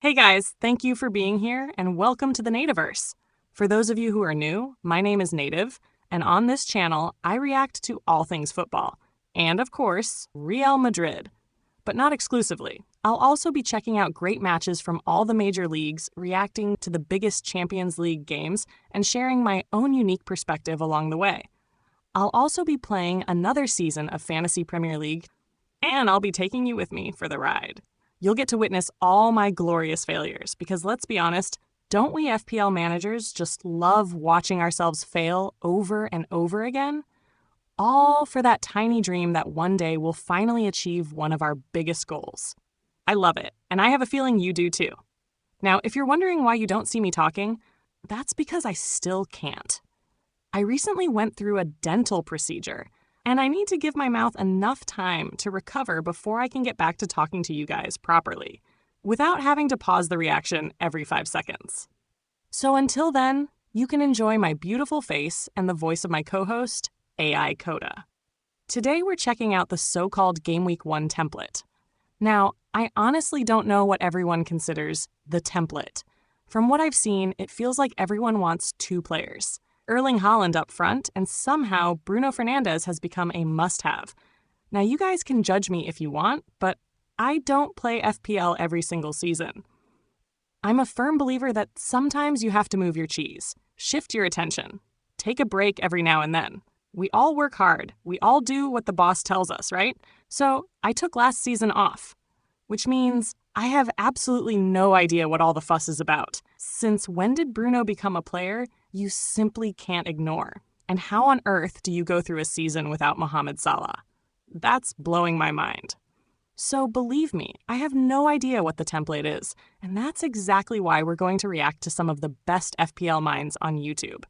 Hey guys, thank you for being here and welcome to the Nativerse. For those of you who are new, my name is Nativ, and on this channel, I react to all things football. And of course, Real Madrid. But not exclusively. I'll also be checking out great matches from all the major leagues, reacting to the biggest Champions League games, and sharing my own unique perspective along the way. I'll also be playing another season of Fantasy Premier League, and I'll be taking you with me for the ride. You'll get to witness all my glorious failures because let's be honest, don't we FPL managers just love watching ourselves fail over and over again? All for that tiny dream that one day we'll finally achieve one of our biggest goals. I love it, and I have a feeling you do too. Now, if you're wondering why you don't see me talking, that's because I still can't. I recently went through a dental procedure, and I need to give my mouth enough time to recover before I can get back to talking to you guys properly, without having to pause the reaction every 5 seconds. So until then, you can enjoy my beautiful face and the voice of my co-host, AI Coda. Today we're checking out the so-called Game Week 1 template. Now, I honestly don't know what everyone considers the template. From what I've seen, it feels like everyone wants 2 players. Erling Haaland up front, and somehow Bruno Fernandes has become a must-have. Now, you guys can judge me if you want, but I don't play FPL every single season. I'm a firm believer that sometimes you have to move your cheese, shift your attention, take a break every now and then. We all work hard. We all do what the boss tells us, right? So I took last season off, which means I have absolutely no idea what all the fuss is about. Since when did Bruno become a player you simply can't ignore? And how on earth do you go through a season without Mohamed Salah? That's blowing my mind. So believe me, I have no idea what the template is, and that's exactly why we're going to react to some of the best FPL minds on YouTube.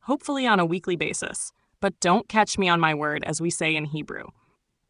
Hopefully on a weekly basis, but don't catch me on my word, as we say in Hebrew.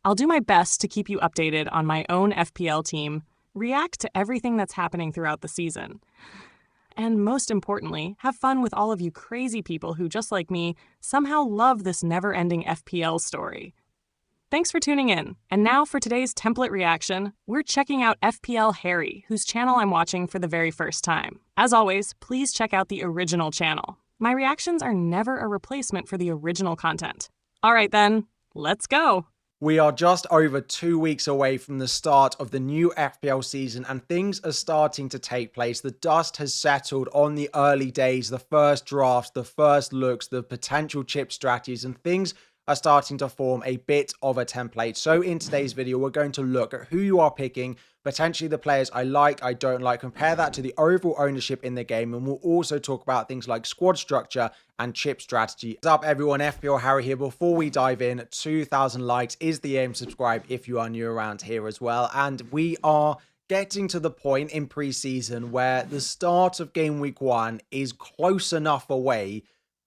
I'll do my best to keep you updated on my own FPL team, react to everything that's happening throughout the season, and most importantly, have fun with all of you crazy people who, just like me, somehow love this never-ending FPL story. Thanks for tuning in. And now for today's template reaction, we're checking out FPL Harry, whose channel I'm watching for the very first time. As always, please check out the original channel. My reactions are never a replacement for the original content. All right then, let's go. We are just over 2 weeks away from the start of the new FPL season and things are starting to take place. The dust has settled on the early days, the first drafts, the first looks, the potential chip strategies, and things are starting to form a bit of a template. So in today's video, we're going to look at who you are picking, potentially the players I like, I don't like, compare that to the overall ownership in the game, and we'll also talk about things like squad structure and chip strategy. What's up everyone, FPL Harry here. Before we dive in, 2,000 likes is the aim. Subscribe if you are new around here as well. And we are getting to the point in preseason where the start of game week 1 is close enough away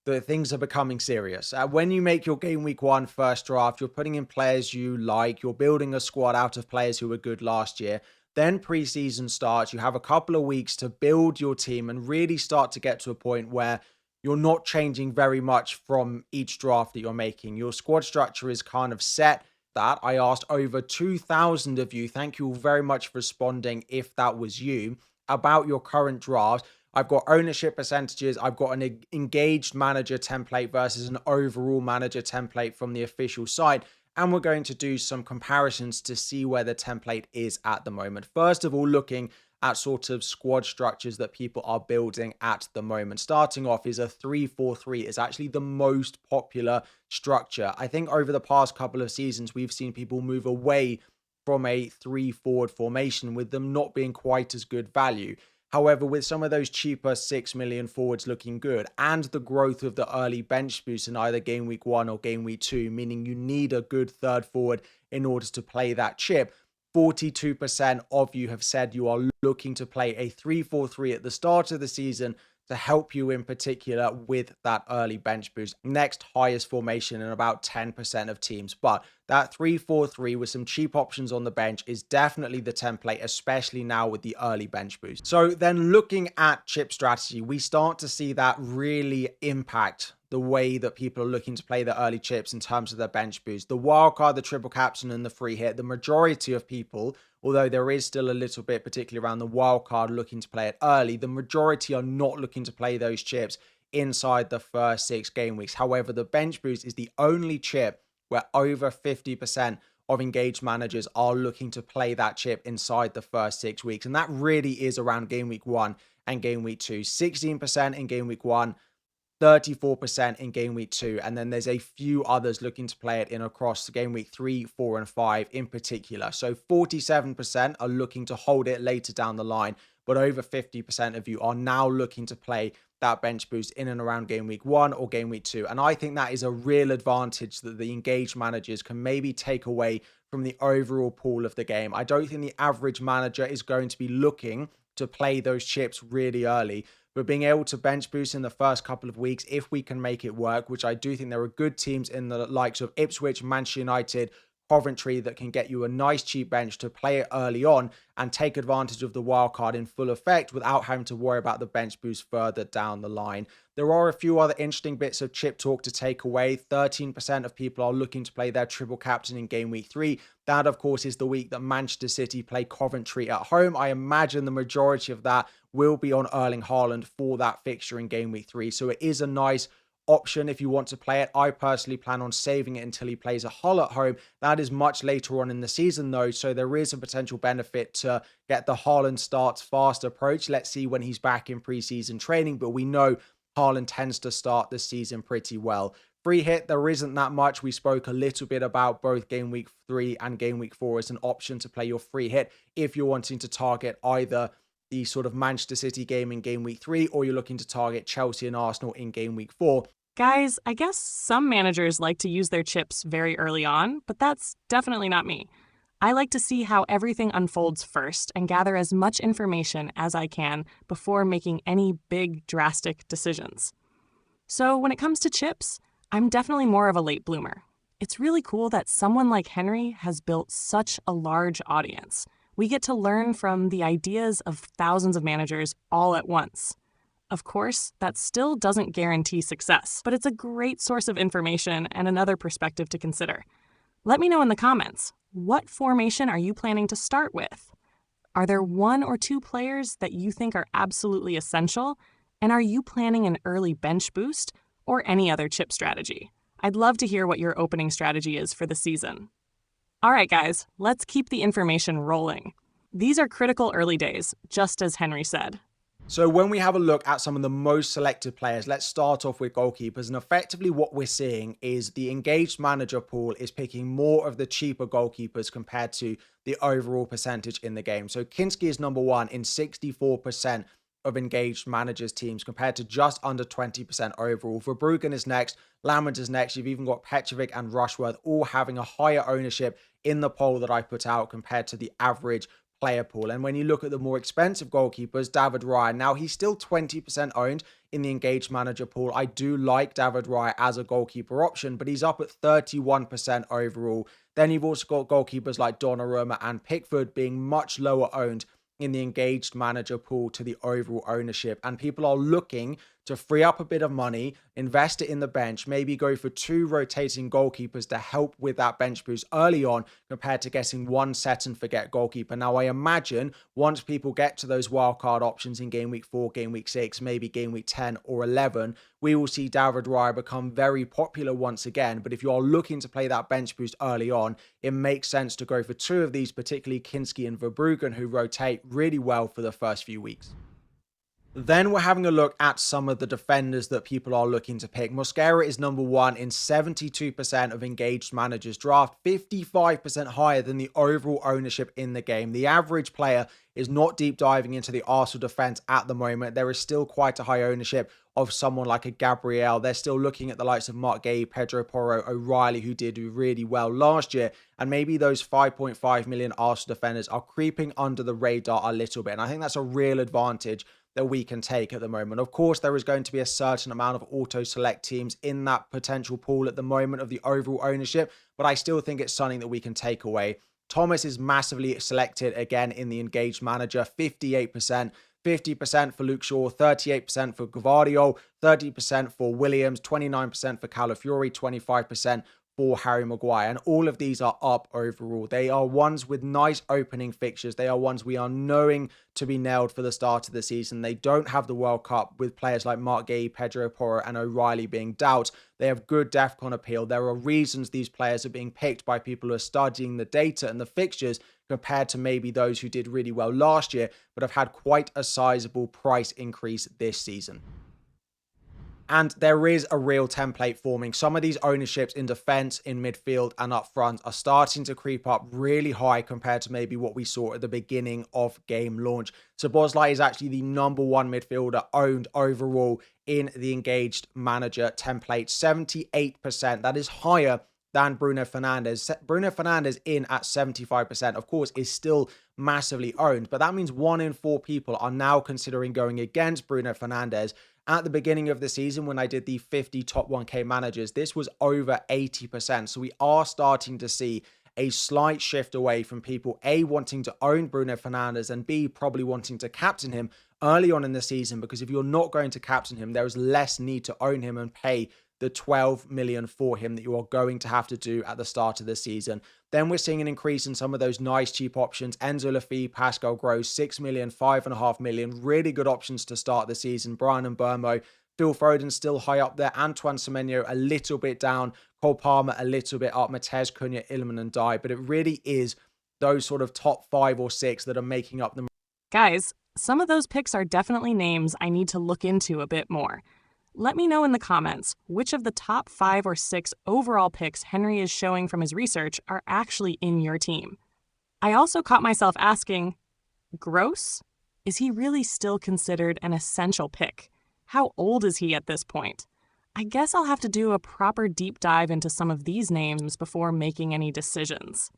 that things are becoming serious. When you make your game week 1 first draft, you're putting in players you like, you're building a squad out of players who were good last year. Then preseason starts, you have a couple of weeks to build your team and really start to get to a point where you're not changing very much from each draft that you're making. Your squad structure is kind of set. That I asked over 2,000 of you, thank you all very much for responding if that was you, about your current draft. I've got ownership percentages. I've got an engaged manager template versus an overall manager template from the official site. And we're going to do some comparisons to see where the template is at the moment. First of all, looking at sort of squad structures that people are building at the moment. Starting off is a 3-4-3 is actually the most popular structure. I think over the past couple of seasons, we've seen people move away from a 3-forward formation with them not being quite as good value. However, with some of those cheaper 6 million forwards looking good and the growth of the early bench boost in either game week 1 or game week 2, meaning you need a good third forward in order to play that chip, 42% of you have said you are looking to play a 3-4-3 at the start of the season to help you in particular with that early bench boost. Next highest formation in about 10% of teams. But that 3-4-3 with some cheap options on the bench is definitely the template, especially now with the early bench boost. So then looking at chip strategy, we start to see that really impact the way that people are looking to play the early chips in terms of their bench boost. The wildcard, the triple captain, and the free hit, the majority of people, although there is still a little bit, particularly around the wildcard, looking to play it early, the majority are not looking to play those chips inside the first 6 game weeks. However, the bench boost is the only chip where over 50% of engaged managers are looking to play that chip inside the first 6 weeks. And that really is around game week 1 and game week 2. 16% in game week 1, 34% in game week 2, and then there's a few others looking to play it in across game week 3, 4, and 5 in particular. So 47% are looking to hold it later down the line, but over 50% of you are now looking to play that bench boost in and around game week 1 or game week 2. And I think that is a real advantage that the engaged managers can maybe take away from the overall pool of the game. I don't think the average manager is going to be looking to play those chips really early, but being able to bench boost in the first couple of weeks, if we can make it work, which I do think there are good teams in the likes of Ipswich, Manchester United, Coventry that can get you a nice cheap bench to play it early on and take advantage of the wildcard in full effect without having to worry about the bench boost further down the line. There are a few other interesting bits of chip talk to take away. 13% of people are looking to play their triple captain in game week 3. That, of course, is the week that Manchester City play Coventry at home. I imagine the majority of that will be on Erling Haaland for that fixture in game week 3. So it is a nice option if you want to play it. I personally plan on saving it until he plays a Hull at home. That is much later on in the season though, so there is a potential benefit to get the Haaland starts fast approach. Let's see when he's back in preseason training, but we know Haaland tends to start the season pretty well. Free hit, there isn't that much. We spoke a little bit about both game week 3 and game week 4 as an option to play your free hit if you're wanting to target either the sort of Manchester City game in game week 3, or you're looking to target Chelsea and Arsenal in game week 4. Guys, I guess some managers like to use their chips very early on, but that's definitely not me. I like to see how everything unfolds first and gather as much information as I can before making any big, drastic decisions. So when it comes to chips, I'm definitely more of a late bloomer. It's really cool that someone like Henry has built such a large audience. We get to learn from the ideas of thousands of managers all at once. Of course, that still doesn't guarantee success, but it's a great source of information and another perspective to consider. Let me know in the comments, what formation are you planning to start with? Are there 1 or 2 players that you think are absolutely essential? And are you planning an early bench boost or any other chip strategy? I'd love to hear what your opening strategy is for the season. All right, guys, let's keep the information rolling. These are critical early days, just as Henry said. So when we have a look at some of the most selected players, let's start off with goalkeepers. And effectively what we're seeing is the engaged manager pool is picking more of the cheaper goalkeepers compared to the overall percentage in the game. So Kinski is number 1 in 64% of engaged managers teams compared to just under 20% overall. Verbruggen is next, Lammers is next. You've even got Petrovic and Rushworth all having a higher ownership in the poll that I put out compared to the average player pool. And when you look at the more expensive goalkeepers, David Raya, now he's still 20% owned in the engaged manager pool. I do like David Raya as a goalkeeper option, but he's up at 31% overall. Then you've also got goalkeepers like Donnarumma and Pickford being much lower owned in the engaged manager pool to the overall ownership. And people are looking to free up a bit of money, invest it in the bench, maybe go for 2 rotating goalkeepers to help with that bench boost early on compared to getting 1 set and forget goalkeeper. Now, I imagine once people get to those wildcard options in game week 4, game week 6, maybe game week 10 or 11, we will see David Raya become very popular once again. But if you are looking to play that bench boost early on, it makes sense to go for 2 of these, particularly Kinski and Verbruggen, who rotate really well for the first few weeks. Then we're having a look at some of the defenders that people are looking to pick. Mosquera is number 1 in 72% of engaged managers draft, 55% higher than the overall ownership in the game. The average player is not deep diving into the Arsenal defense at the moment. There is still quite a high ownership of someone like a Gabriel. They're still looking at the likes of Mark Gay, Pedro Porro, O'Reilly, who did really well last year. And maybe those 5.5 million Arsenal defenders are creeping under the radar a little bit. And I think that's a real advantage that we can take at the moment. Of course, there is going to be a certain amount of auto-select teams in that potential pool at the moment of the overall ownership, but I still think it's something that we can take away. Thomas is massively selected again in the engaged manager, 58%. 50% for Luke Shaw, 38% for Gvardiol, 30% for Williams, 29% for Calafiori, 25% for Harry Maguire. And all of these are up overall. They are ones with nice opening fixtures. They are ones we are knowing to be nailed for the start of the season. They don't have the World Cup with players like Mark Gay, Pedro Porro and O'Reilly being doubt. They have good DEFCON appeal. There are reasons these players are being picked by people who are studying the data and the fixtures compared to maybe those who did really well last year, but have had quite a sizable price increase this season. And there is a real template forming. Some of these ownerships in defense, in midfield, and up front are starting to creep up really high compared to maybe what we saw at the beginning of game launch. So Boslai is actually the number one midfielder owned overall in the engaged manager template. 78%. That is higher than Bruno Fernandes. Bruno Fernandes in at 75%, of course, is still massively owned, but that means 1 in 4 people are now considering going against Bruno Fernandes. At the beginning of the season, when I did the 50 top 1K managers, this was over 80%. So we are starting to see a slight shift away from people, A, wanting to own Bruno Fernandes, and B, probably wanting to captain him early on in the season, because if you're not going to captain him, there is less need to own him and pay the 12 million for him that you are going to have to do at the start of the season. Then we're seeing an increase in some of those nice cheap options. Enzo Laffi, Pascal Gross, 6 million, 5.5 million. Really good options to start the season. Brian and Burmo. Phil Foden still high up there. Antoine Semenyo a little bit down. Cole Palmer a little bit up. Matej Cunha, Ilman and Dye. But it really is those sort of top 5 or 6 that are making up the... Guys, some of those picks are definitely names I need to look into a bit more. Let me know in the comments which of the top 5 or 6 overall picks Henry is showing from his research are actually in your team. I also caught myself asking, Gross? Is he really still considered an essential pick? How old is he at this point? I guess I'll have to do a proper deep dive into some of these names before making any decisions.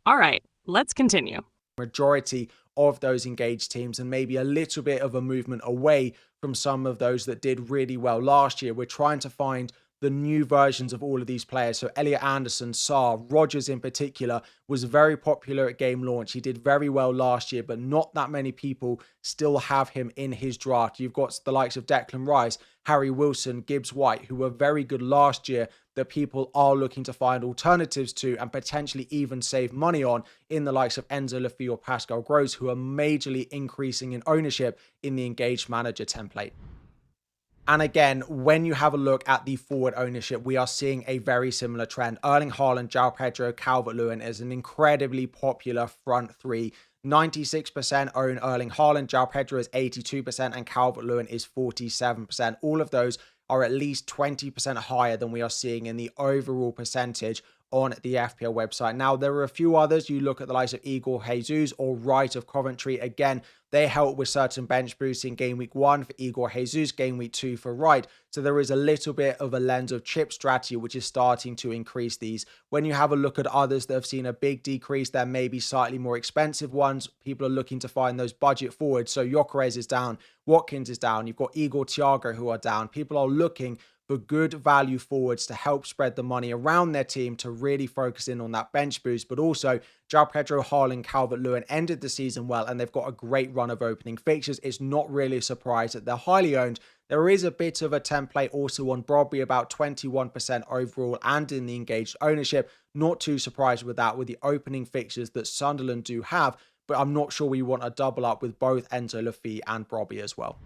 All right, let's continue. Majority of those engaged teams, and maybe a little bit of a movement away from some of those that did really well last year. We're trying to find the new versions of all of these players. So Elliot Anderson, Sarr, Rodgers in particular was very popular at game launch. He did very well last year, but not that many people still have him in his draft. You've got the likes of Declan Rice, Harry Wilson, Gibbs White, who were very good last year, that people are looking to find alternatives to and potentially even save money on, in the likes of Enzo Laffi or Pascal Gross, who are majorly increasing in ownership in the engaged manager template. And again, when you have a look at the forward ownership, we are seeing a very similar trend. Erling Haaland, João Pedro, Calvert-Lewin is an incredibly popular front three. 96% own Erling Haaland, João Pedro is 82%, and Calvert-Lewin is 47%. All of those are at least 20% higher than we are seeing in the overall percentage on the FPL website. Now, there are a few others. You look at the likes of Igor Jesus or Wright of Coventry. Again, they help with certain bench boosts in game week 1 for Igor Jesus, game week 2 for Wright. So there is a little bit of a lens of chip strategy, which is starting to increase these. When you have a look at others that have seen a big decrease, there may be slightly more expensive ones. People are looking to find those budget forwards. So Gyökeres is down, Watkins is down. You've got Igor Thiago who are down. People are looking for good value forwards to help spread the money around their team to really focus in on that bench boost. But also, João Pedro, Haaland, Calvert-Lewin ended the season well, and they've got a great run of opening fixtures. It's not really a surprise that they're highly owned. There is a bit of a template also on Brobby, about 21% overall and in the engaged ownership. Not too surprised with that, with the opening fixtures that Sunderland do have, but I'm not sure we want a double up with both Enzo Laffi and Brobby as well.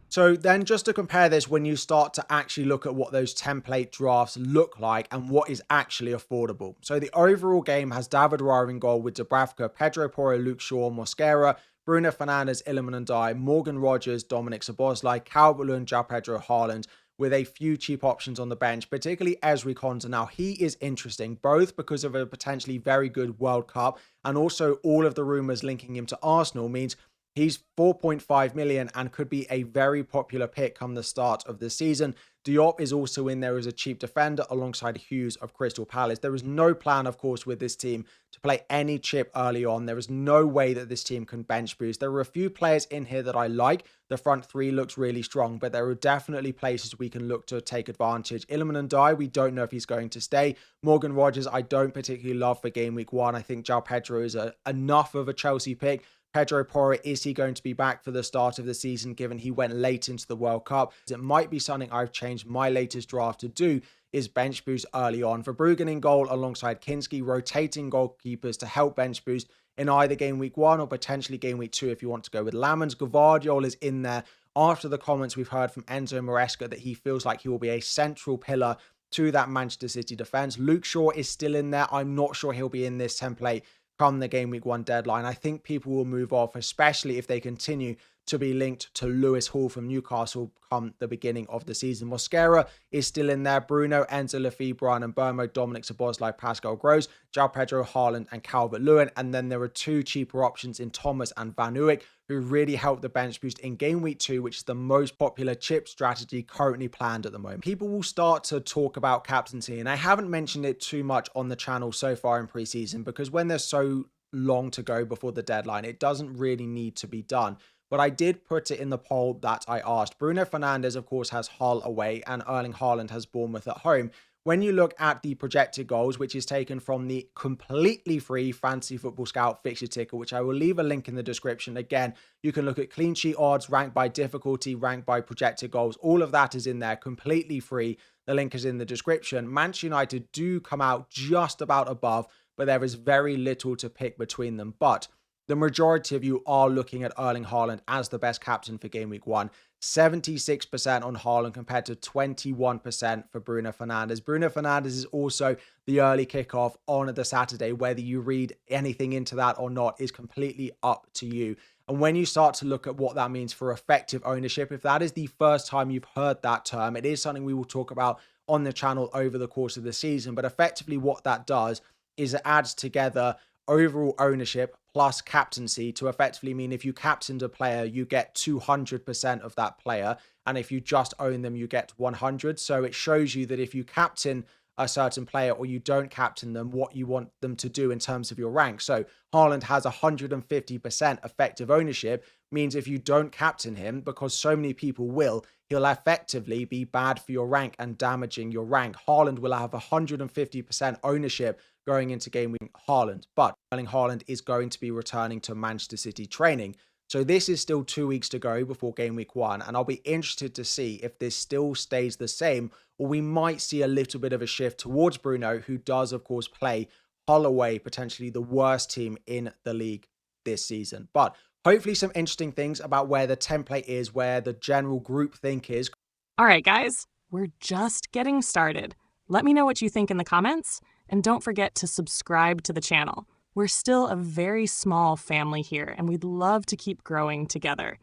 So then just to compare this, when you start to actually look at what those template drafts look like and what is actually affordable. So the overall game has David Raya in goal with Dubravka, Pedro Porro, Luke Shaw, Mosquera, Bruno Fernandes, Ilman and Dye, Morgan Rodgers, Dominic Szoboszlai, Calvert-Lewin, João Pedro, Haaland, with a few cheap options on the bench, particularly Ezri Konsa. Now, he is interesting, both because of a potentially very good World Cup and also all of the rumours linking him to Arsenal means he's 4.5 million and could be a very popular pick come the start of the season. Diop is also in there as a cheap defender alongside Hughes of Crystal Palace. There is no plan, of course, with this team to play any chip early on. There is no way that this team can bench boost. There are a few players in here that I like. The front three looks really strong, but there are definitely places we can look to take advantage. Iliman Ndiaye, we don't know if he's going to stay. Morgan Rogers, I don't particularly love for game week 1. I think João Pedro is enough of a Chelsea pick. Pedro Porro, is he going to be back for the start of the season given he went late into the World Cup? It might be something I've changed my latest draft to do is bench boost early on. Verbruggen in goal alongside Kinski, rotating goalkeepers to help bench boost in either game week 1 or potentially game week 2 if you want to go with Lamens. Gvardiol is in there after the comments we've heard from Enzo Maresca that he feels like he will be a central pillar to that Manchester City defence. Luke Shaw is still in there. I'm not sure he'll be in this template come the game week 1 deadline. I think people will move off, especially if they continue to be linked to Lewis Hall from Newcastle come the beginning of the season. Mosquera is still in there. Bruno, Enzo Lefebvre, and Burmo, Dominic Szoboszlai, Pascal Gross, João Pedro, Haaland, and Calvert-Lewin. And then there are 2 cheaper options in Thomas and Van Uyck, who really helped the bench boost in game week 2, which is the most popular chip strategy currently planned at the moment. People will start to talk about captaincy, and I haven't mentioned it too much on the channel so far in preseason because when there's so long to go before the deadline, it doesn't really need to be done. But I did put it in the poll that I asked. Bruno Fernandes, of course, has Hull away and Erling Haaland has Bournemouth at home. When you look at the projected goals, which is taken from the completely free Fantasy Football Scout fixture ticker, which I will leave a link in the description. Again, you can look at clean sheet odds, ranked by difficulty, ranked by projected goals. All of that is in there, completely free. The link is in the description. Manchester United do come out just about above, but there is very little to pick between them. But the majority of you are looking at Erling Haaland as the best captain for game week 1. 76% on Haaland compared to 21% for Bruno Fernandes. Bruno Fernandes is also the early kickoff on the Saturday. Whether you read anything into that or not is completely up to you. And when you start to look at what that means for effective ownership, if that is the first time you've heard that term, it is something we will talk about on the channel over the course of the season. But effectively what that does is it adds together overall ownership plus captaincy to effectively mean if you captained a player, you get 200% of that player. And if you just own them, you get 100. So it shows you that if you captain a certain player or you don't captain them, what you want them to do in terms of your rank. So Haaland has 150% effective ownership, means if you don't captain him, because so many people will, he'll effectively be bad for your rank and damaging your rank. Haaland will have 150% ownership going into game week Haaland, but Erling Haaland is going to be returning to Manchester City training. So this is still 2 weeks to go before game week 1, and I'll be interested to see if this still stays the same, or we might see a little bit of a shift towards Bruno, who does, of course, play Hull away, potentially the worst team in the league this season. But hopefully some interesting things about where the template is, where the general group think is. All right, guys, we're just getting started. Let me know what you think in the comments, and don't forget to subscribe to the channel. We're still a very small family here, and we'd love to keep growing together.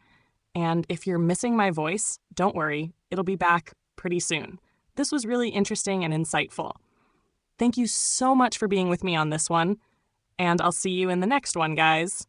And if you're missing my voice, don't worry, it'll be back pretty soon. This was really interesting and insightful. Thank you so much for being with me on this one, and I'll see you in the next one, guys.